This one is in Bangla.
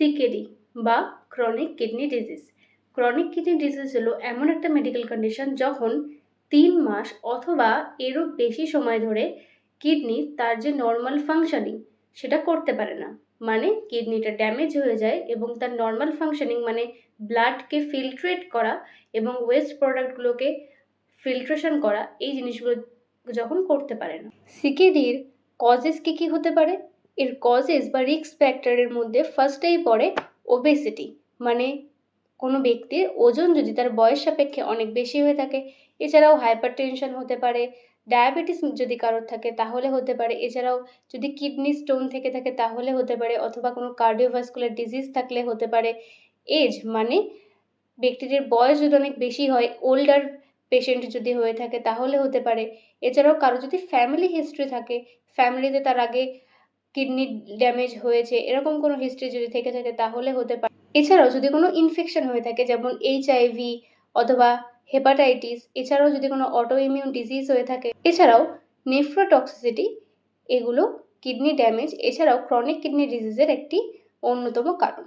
সিকেডি বা chronic kidney disease. Chronic kidney disease হলো এমন একটা মেডিকেল কন্ডিশন যখন 3 মাস অথবা এরও বেশি সময় ধরে কিডনি তার যে নর্মাল ফাংশনিং সেটা করতে পারে না। মানে কিডনিটা ড্যামেজ হয়ে যায় এবং তার নর্মাল ফাংশনিং মানে ব্লাডকে ফিল্ট্রেট করা এবং ওয়েস্ট প্রোডাক্টগুলোকে ফিল্ট্রেশন করা, এই জিনিসগুলো যখন করতে পারে না। সিকেডির কজেস কী হতে পারে? এর কজেস বা রিস্ক ফ্যাক্টরের মধ্যে ফার্স্টেই পড়ে ওবেসিটি, মানে কোনো ব্যক্তির ওজন যদি তার বয়স সাপেক্ষে অনেক বেশি হয়ে থাকে। এছাড়াও হাইপার টেনশন হতে পারে, ডায়াবেটিস যদি কারোর থাকে তাহলে হতে পারে, এছাড়াও যদি কিডনি স্টোন থেকে থাকে তাহলে হতে পারে, অথবা কোনো কার্ডিওভাস্কুলার ডিজিজ থাকলে হতে পারে। এজ মানে ব্যক্তিটির বয়স যদি অনেক বেশি হয়, ওল্ডার পেশেন্ট যদি হয়ে থাকে তাহলে হতে পারে। এছাড়াও কারো যদি ফ্যামিলি হিস্ট্রি থাকে, ফ্যামিলিতে তার আগে কিডনি ড্যামেজ হয়েছে এরকম কোনো হিস্ট্রি যদি থেকে থাকে তাহলে হতে পারে। এছাড়াও যদি কোনো ইনফেকশন হয়ে থাকে যেমন এইচআইভি অথবা হেপাটাইটিস, এছাড়াও যদি কোনো অটো ইমিউন ডিজিজ হয়ে থাকে, এছাড়াও নেফ্রোটক্সিসিটি, এগুলো কিডনি ড্যামেজ এছাড়াও ক্রনিক কিডনি ডিজিজের একটি অন্যতম কারণ।